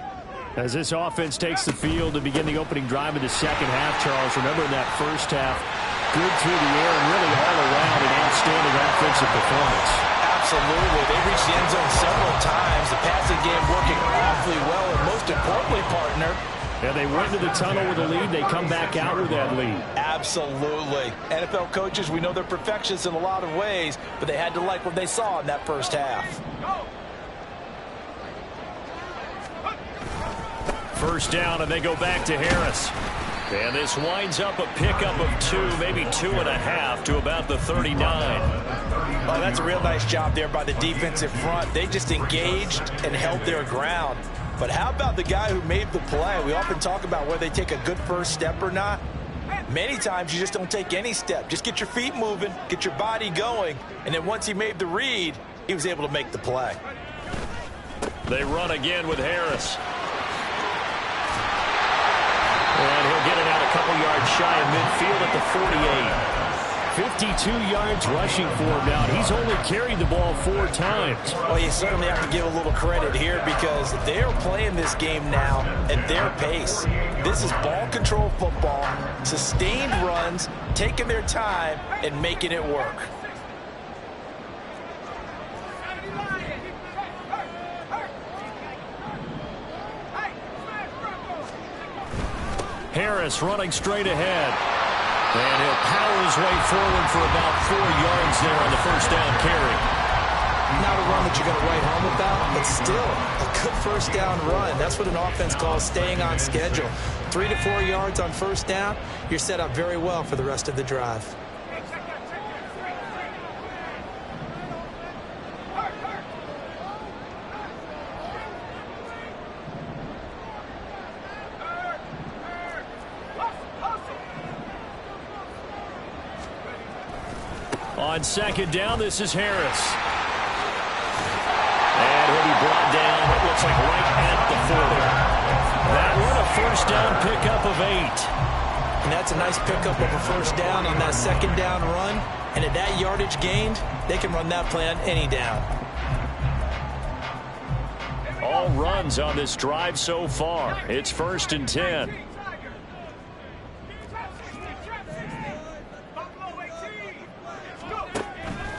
As this offense takes the field to begin the opening drive of the second half, Charles, remember in that first half, good through the air and really all around an outstanding offensive performance. Absolutely. They reached the end zone several times. The passing game working awfully well, and most importantly, partner, and they went to the tunnel with a lead. They come back out with that lead. Absolutely. NFL coaches, we know they're perfectionists in a lot of ways, but they had to like what they saw in that first half. First down, and they go back to Harris. And this winds up a pickup of 2, maybe 2.5 to about the 39. Oh, that's a real nice job there by the defensive front. They just engaged and held their ground. But how about the guy who made the play? We often talk about whether they take a good first step or not. Many times you just don't take any step. Just get your feet moving, get your body going, and then once he made the read, he was able to make the play. They run again with Harris. And he'll get it out a couple yards shy of midfield at the 48. 52 yards rushing for him now. He's only carried the ball 4 times. Well, you certainly have to give a little credit here because they're playing this game now at their pace. This is ball control football, sustained runs, taking their time, and making it work. Harris running straight ahead. And he'll power his way forward for about 4 yards there on the first down carry. Not a run that you're going to write home about, but still a good first down run. That's what an offense calls staying on schedule. 3 to 4 yards on first down, you're set up very well for the rest of the drive. On second down, this is Harris. And he'll be brought down, it looks like right at the 40. That one a first down pickup of 8. And that's a nice pickup of a first down on that second down run. And at that yardage gained, they can run that play on any down. All runs on this drive so far. It's 1st and 10.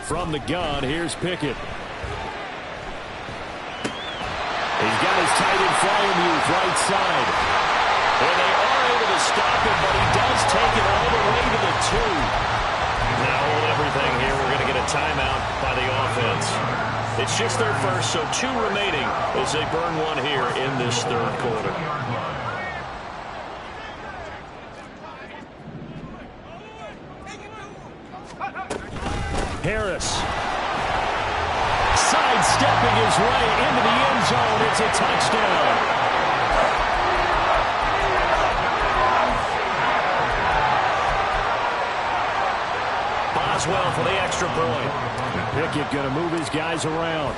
From the gun, here's Pickett. He's got his tight end Fryermuth right side. And they are able to stop him, but he does take it all the way to the 2. Now hold everything here. We're going to get a timeout by the offense. It's just their first, so 2 remaining as they burn one here in this third quarter. Harris sidestepping his way into the end zone. It's a touchdown. Boswell for the extra point. Pickett going to move his guys around.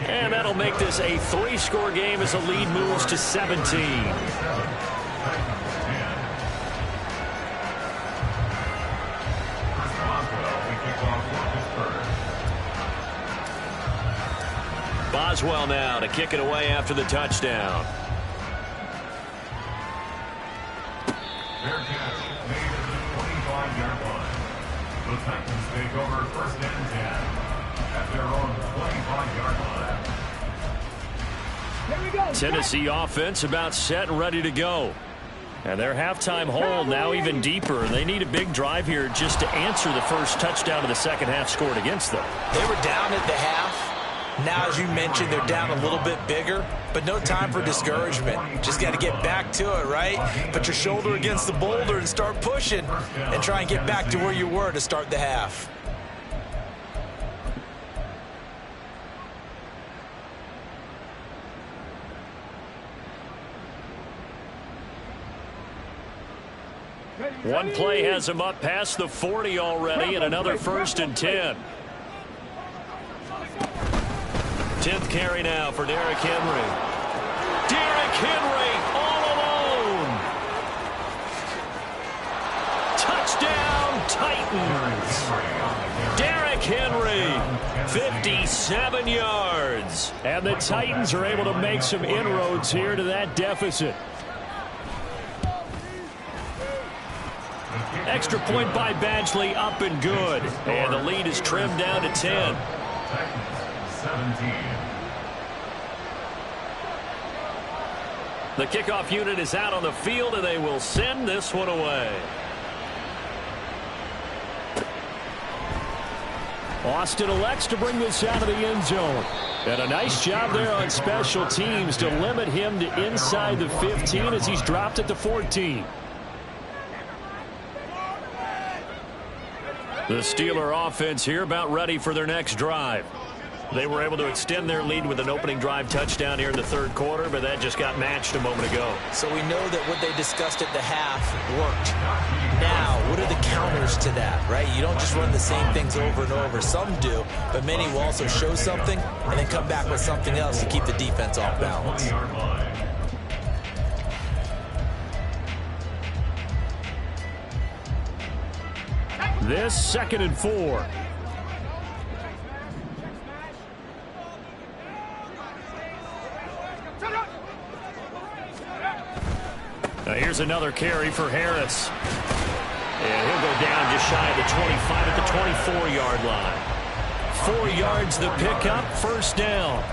And that'll make this a 3-score game as the lead moves to 17. Boswell now to kick it away after the touchdown. Fair catch made at the 25-yard line. The Titans take over 1st and 10 at their own 25-yard line. Tennessee offense about set and ready to go. And their halftime hole now even deeper. They need a big drive here just to answer the first touchdown of the second half scored against them. They were down at the half. Now, as you mentioned, they're down a little bit bigger, but no time for discouragement. Just got to get back to it, right? Put your shoulder against the boulder and start pushing and try and get back to where you were to start the half. One play has him up past the 40 already, and another 1st and 10. 10th carry now for Derrick Henry. Derrick Henry all alone. Touchdown, Titans. Derrick Henry, 57 yards. And the Titans are able to make some inroads here to that deficit. Extra point by Badgley, up and good. And the lead is trimmed down to 10. 17. The kickoff unit is out on the field, and they will send this one away. Austin elects to bring this out of the end zone. And a nice job there on special teams to limit him to inside the 15 as he's dropped it to 14. The Steeler offense here about ready for their next drive. They were able to extend their lead with an opening drive touchdown here in the 3rd quarter, but that just got matched a moment ago. So we know that what they discussed at the half worked. Now, what are the counters to that, right? You don't just run the same things over and over. Some do, but many will also show something and then come back with something else to keep the defense off balance. This 2nd and 4. Now here's another carry for Harris. And he'll go down just shy of the 25 at the 24-yard line. 4 yards the pickup, 1st down.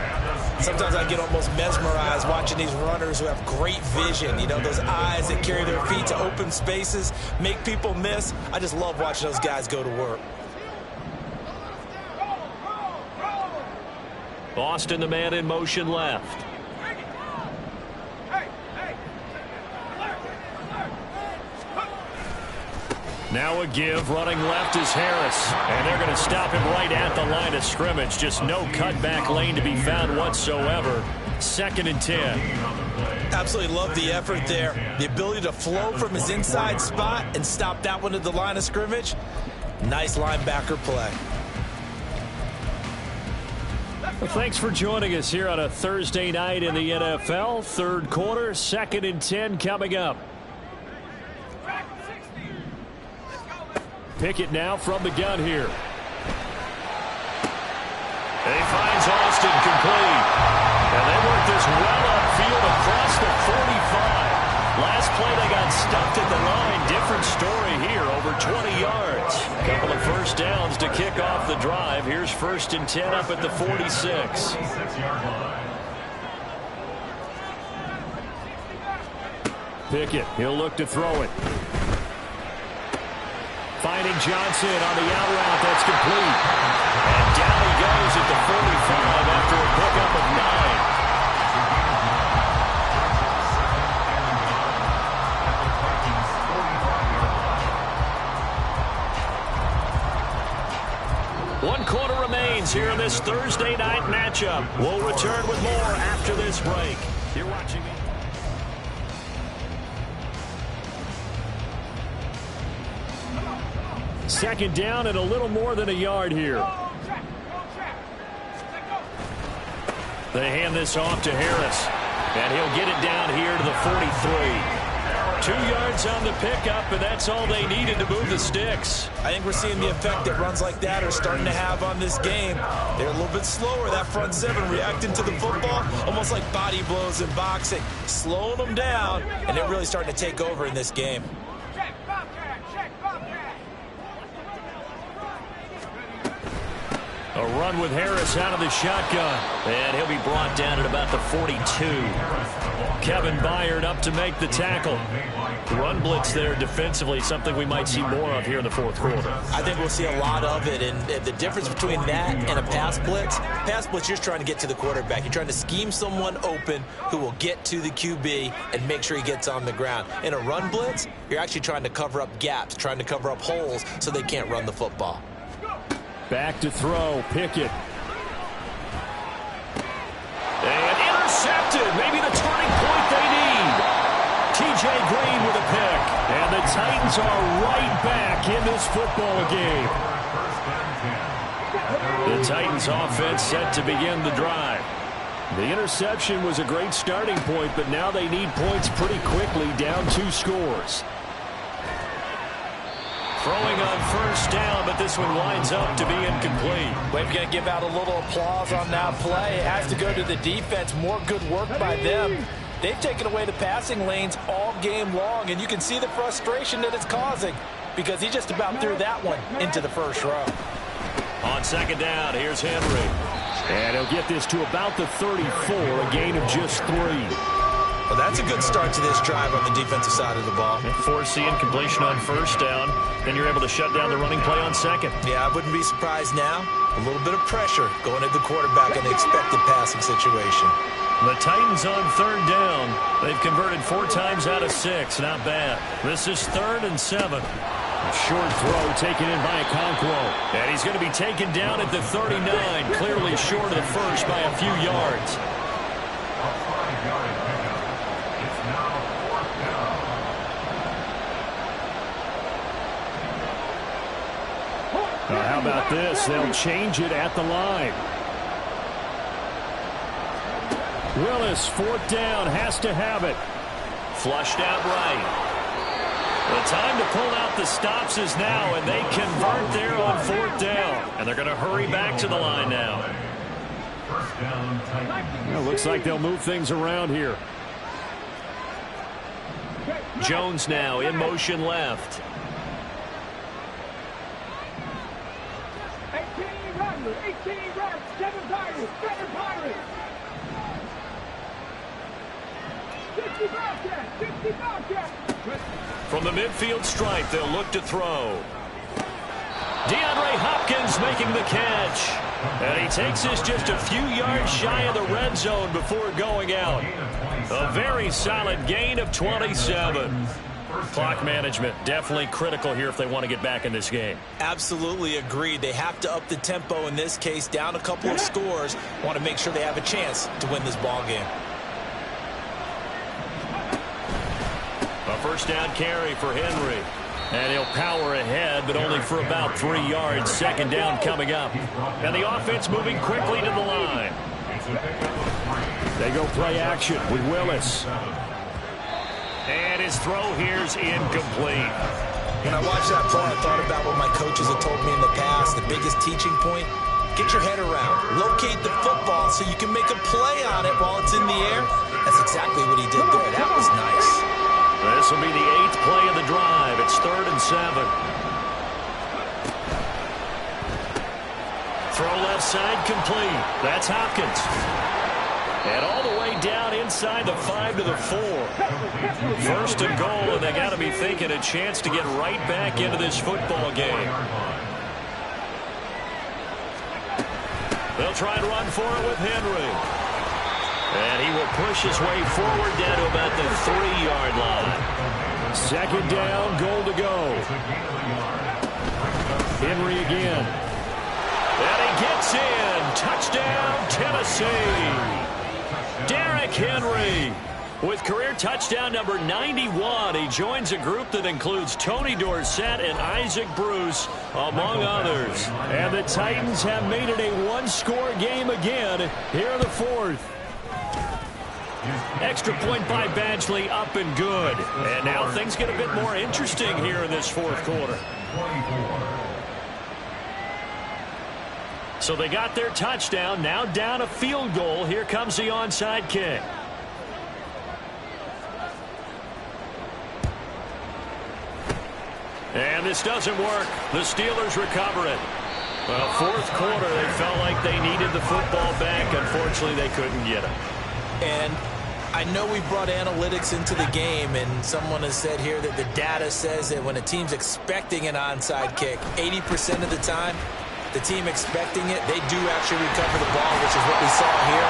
Sometimes I get almost mesmerized watching these runners who have great vision. You know, those eyes that carry their feet to open spaces, make people miss. I just love watching those guys go to work. Boston, the man in motion left. Now a give, running left is Harris. And they're going to stop him right at the line of scrimmage. Just no cutback lane to be found whatsoever. 2nd and 10. Absolutely love the effort there. The ability to flow from his inside spot and stop that one at the line of scrimmage. Nice linebacker play. Well, thanks for joining us here on a Thursday night in the NFL. 3rd quarter, 2nd and 10 coming up. Pickett now from the gun here. And he finds Austin complete. And they work this well upfield across the 45. Last play they got stuffed at the line. Different story here, over 20 yards. Couple of 1st downs to kick off the drive. Here's 1st and 10 up at the 46. Pickett, he'll look to throw it. Finding Johnson on the out route, that's complete. And down he goes at the 45 after a pickup of 9. 1 quarter remains here in this Thursday night matchup. We'll return with more after this break. You're watching me. Second down and a little more than a yard here. They hand this off to Harris. And he'll get it down here to the 43. 2 yards on the pickup, and that's all they needed to move the sticks. I think we're seeing the effect that runs like that are starting to have on this game. They're a little bit slower, that front 7, reacting to the football, almost like body blows in boxing. Slowing them down, and they're really starting to take over in this game. A run with Harris out of the shotgun. And he'll be brought down at about the 42. Kevin Byard up to make the tackle. Run blitz there defensively, something we might see more of here in the 4th quarter. I think we'll see a lot of it, and the difference between that and a pass blitz, you're just trying to get to the quarterback. You're trying to scheme someone open who will get to the QB and make sure he gets on the ground. In a run blitz, you're actually trying to cover up gaps, trying to cover up holes so they can't run the football. Back to throw, Pickett. And intercepted, maybe the turning point they need. T.J. Green with a pick. And the Titans are right back in this football game. The Titans offense set to begin the drive. The interception was a great starting point, but now they need points pretty quickly, down 2 scores. Throwing on first down, but this one winds up to be incomplete. We're going to give out a little applause on that play. It has to go to the defense. More good work by them. They've taken away the passing lanes all game long, and you can see the frustration that it's causing because he just about threw that one into the first row. On second down, here's Henry. And he'll get this to about the 34, a gain of just 3. Well, that's a good start to this drive on the defensive side of the ball. Force the incompletion on first down. Then you're able to shut down the running play on second. Yeah, I wouldn't be surprised now. A little bit of pressure going at the quarterback in the expected passing situation. The Titans on third down. They've converted 4 times out of 6. Not bad. This is 3rd and 7. A short throw taken in by Okonkwo. And he's going to be taken down at the 39. Clearly short of the first by a few yards. How about this? They'll change it at the line. Willis, 4th down, has to have it. Flushed out right. The time to pull out the stops is now, and they convert there on 4th down. And they're going to hurry back to the line now. Well, looks like they'll move things around here. Jones now in motion left. 18 runs, 7 Pirates, 7 Pirates. 60 Bobcats. From the midfield stripe, they'll look to throw. DeAndre Hopkins making the catch. And he takes this just a few yards shy of the red zone before going out. A very solid gain of 27. Clock management definitely critical here if they want to get back in this game. Absolutely agreed. They have to up the tempo in this case, down a couple of scores. Want to make sure they have a chance to win this ball game. A first down carry for Henry. And he'll power ahead, but only for about 3 yards. Second down coming up. And the offense moving quickly to the line. They go play action with Willis. And his throw here's incomplete. When I watched that play, I thought about what my coaches had told me in the past. The biggest teaching point, get your head around. Locate the football so you can make a play on it while it's in the air. That's exactly what he did there. That was nice. This will be the 8th play of the drive. It's 3rd and 7. Throw left side complete. That's Hopkins. And all the way down inside the 5 to the 4. 1st and goal, and they got to be thinking a chance to get right back into this football game. They'll try and run for it with Henry. And he will push his way forward down to about the 3-yard line. 2nd down, goal to go. Henry again. And he gets in. Touchdown, Tennessee. Derrick Henry with career touchdown number 91. He joins a group that includes Tony Dorsett and Isaac Bruce, among others. And the Titans have made it a 1-score game again here in the 4th. Extra point by Badgley, up and good. And now things get a bit more interesting here in this 4th quarter. So they got their touchdown, now down a field goal. Here comes the onside kick. And this doesn't work. The Steelers recover it. Well, 4th quarter, they felt like they needed the football back. Unfortunately, they couldn't get it. And I know we brought analytics into the game, and someone has said here that the data says that when a team's expecting an onside kick, 80% of the time, the team expecting it, they do actually recover the ball, which is what we saw here.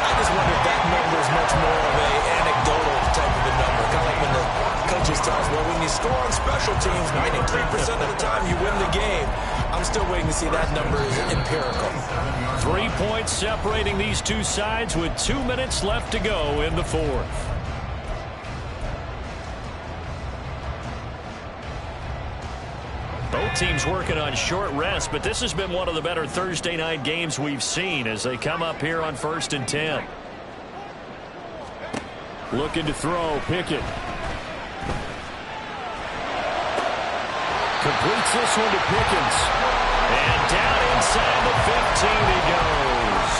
I just wonder if that number is much more of an anecdotal type of a number. Kind of like when the coaches tell us, well, when you score on special teams, 93% of the time you win the game. I'm still waiting to see that number is empirical. 3 points separating these two sides with 2 minutes left to go in the 4th. teams working on short rest, but this has been one of the better Thursday night games we've seen as they come up here on 1st and 10. Looking to throw, Pickett. Completes this one to Pickens. And down inside the 15 he goes.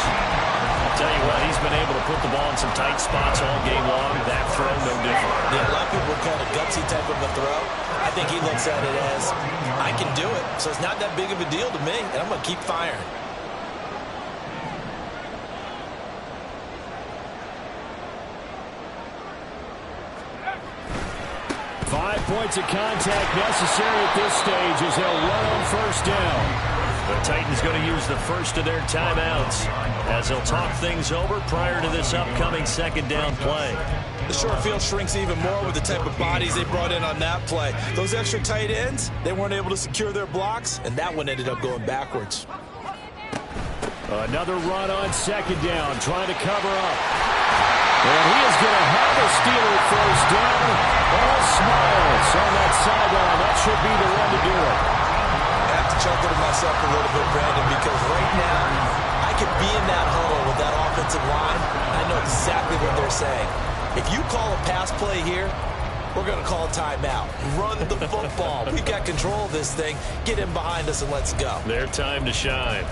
I'll tell you what, he's been able to put the ball in some tight spots all game long. That throw, no different. Yeah, a lot of people would call it a gutsy type of a throw. I think he looks at it as, I can do it, so it's not that big of a deal to me, and I'm going to keep firing. 5 points of contact necessary at this stage as they'll run on 1st down. The Titans going to use the first of their timeouts as they'll talk things over prior to this upcoming 2nd down play. The short field shrinks even more with the type of bodies they brought in on that play. Those extra tight ends, they weren't able to secure their blocks, and that one ended up going backwards. Another run on 2nd down, trying to cover up. And he is going to have a Steeler first down. All smiles on that sideline. That should be the one to do it. I have to chuckle to myself a little bit, Brandon, because right now I could be in that huddle with that offensive line. I know exactly what they're saying. If you call a pass play here, we're going to call a timeout. Run the football. We've got control of this thing. Get in behind us and let's go. Their time to shine.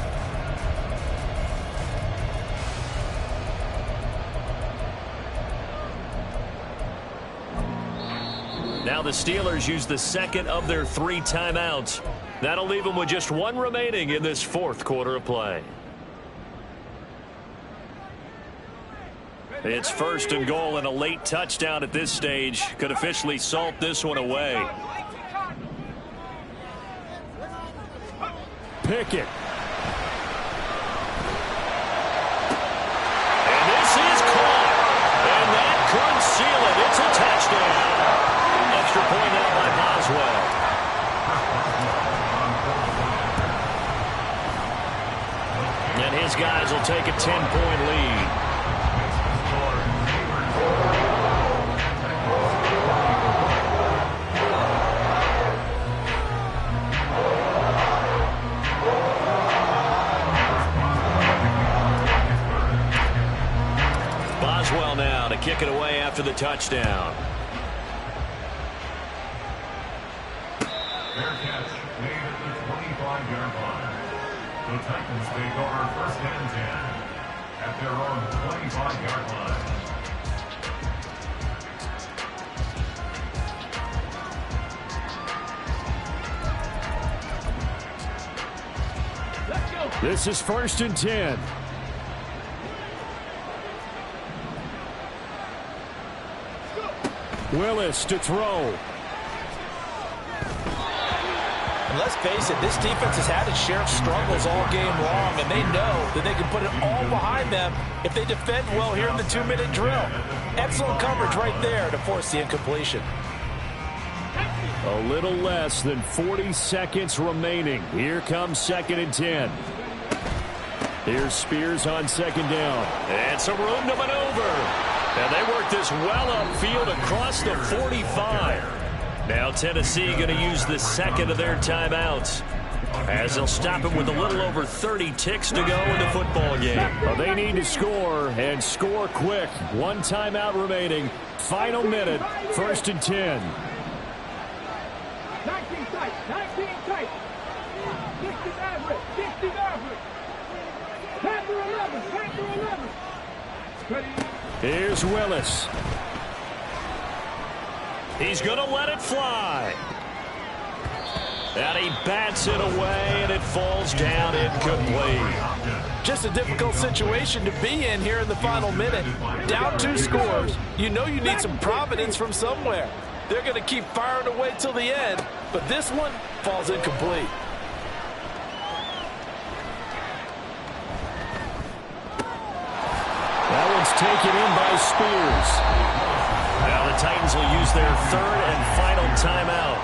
Now the Steelers use the 2nd of their 3 timeouts. That'll leave them with just 1 remaining in this 4th quarter of play. It's 1st and goal, and a late touchdown at this stage could officially salt this one away. Pickett. And this is caught. And that could seal it. It's a touchdown. Extra point out by Boswell. And his guys will take a 10-point lead. Boswell now to kick it away after the touchdown. Fair catch made at the 25-yard line. The Titans take over 1st and 10 at their own 25-yard line. This is 1st and 10. Willis to throw. And let's face it, this defense has had its share of struggles all game long, and they know that they can put it all behind them if they defend well here in the 2-minute drill. Excellent coverage right there to force the incompletion. A little less than 40 seconds remaining. Here comes 2nd and 10. Here's Spears on 2nd down. And some room to maneuver. And they work this well upfield across the 45. Now Tennessee going to use the 2nd of their timeouts as they'll stop him with a little over 30 ticks to go in the football game. Well, they need to score, and score quick. 1 timeout remaining. Final minute, 1st and 10. 19 tight, 19 tight. 60 average, 60 average. 10 to 11, 10 to 11. Ready? Here's Willis. He's going to let it fly. And he bats it away, and it falls down incomplete. Just a difficult situation to be in here in the final minute. Down 2 scores. You know you need some providence from somewhere. They're going to keep firing away till the end, but this one falls incomplete. That one's taken in by Spears. Now the Titans will use their 3rd and final timeout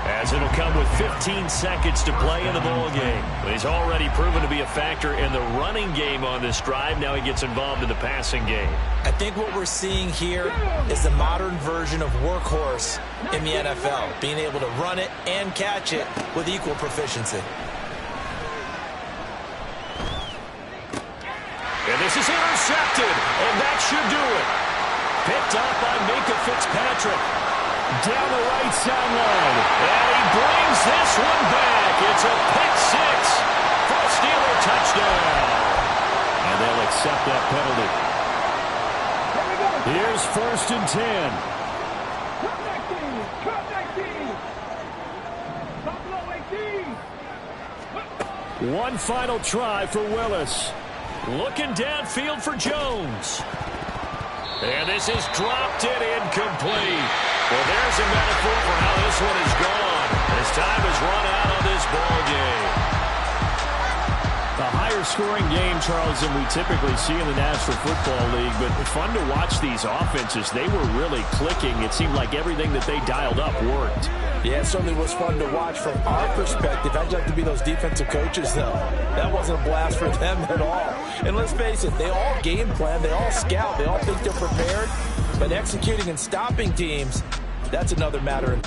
as it'll come with 15 seconds to play in the ball game. But he's already proven to be a factor in the running game on this drive. Now he gets involved in the passing game. I think what we're seeing here is the modern version of workhorse in the NFL, being able to run it and catch it with equal proficiency. And this is intercepted, and that should do it. Picked up by Minka Fitzpatrick. Down the right sideline. And he brings this one back. It's a pick six for a Steeler touchdown. And they'll accept that penalty. Here's 1st and 10. Cut that team! Cut that team! Buffalo 18! One final try for Willis. Looking downfield for Jones. And this is dropped and incomplete. Well, there's a metaphor for how this one is gone. As time has run out on this ball game. A higher scoring game, Charles, than we typically see in the National Football League, but fun to watch these offenses. They were really clicking. It seemed like everything that they dialed up worked. Yeah, it certainly was fun to watch from our perspective. I'd like to be those defensive coaches, though. That wasn't a blast for them at all. And let's face it, they all game plan, they all scout, they all think they're prepared, but executing and stopping teams, that's another matter.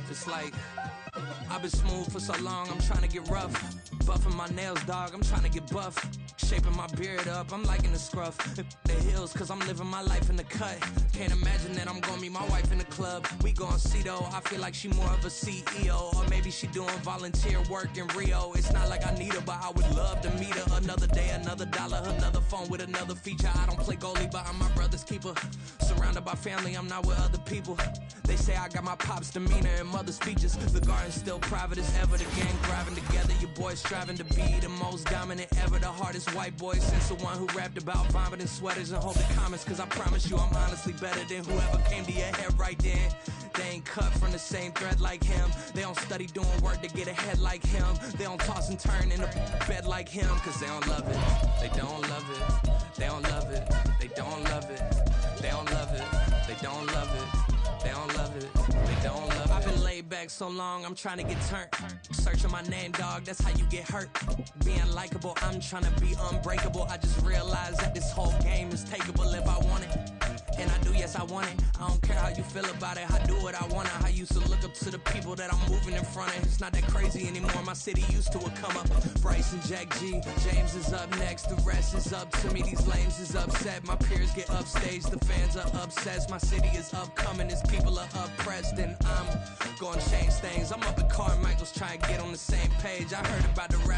It's like I've been smooth for so long, I'm trying to get rough. Buffing my nails, dog, I'm trying to get buff. Shaping my beard up, I'm liking the scruff. The hills, cause I'm living my life in the cut. Can't imagine that I'm gonna meet my wife in the club. We gon' see though, I feel like she more of a CEO. Or maybe she doing volunteer work in Rio. It's not like I need her, but I would love to meet her. Another day, another dollar, another phone with another feature. I don't play goalie, but I'm my brother's keeper. Surrounded by family, I'm not with other people. They say I got my pop's demeanor and mother's features. The garden's still private as ever. The gang driving together, your boys striving to be the most dominant ever. The hardest white boy since the one who rapped about vomiting sweaters and holding comments. Cause I promise you I'm honestly better than whoever came to your head right then. They ain't cut from the same thread like him. They don't study doing work to get ahead like him. They don't toss and turn in a bed like him. Cause they don't love it. They don't love it. They don't love it. They don't love it. They don't love it. They don't love it. They don't love it. They don't love it. I've been laid back so long, I'm trying to get turned. Searching my name, dog, that's how you get hurt. Being likable, I'm trying to be unbreakable. I just realized that this whole game is takeable if I want it. And I do, yes, I want it. I don't care how you feel about it. I do what I want to. I used to look up to the people that I'm moving in front of. It's not that crazy anymore. My city used to a come up. Bryce and Jack G. James is up next. The rest is up to me. These lames is upset. My peers get upstage. The fans are obsessed. My city is upcoming. As people are oppressed. And I'm going to change things. I'm up at Carmichael's trying to get on the same page. I heard about the rapper.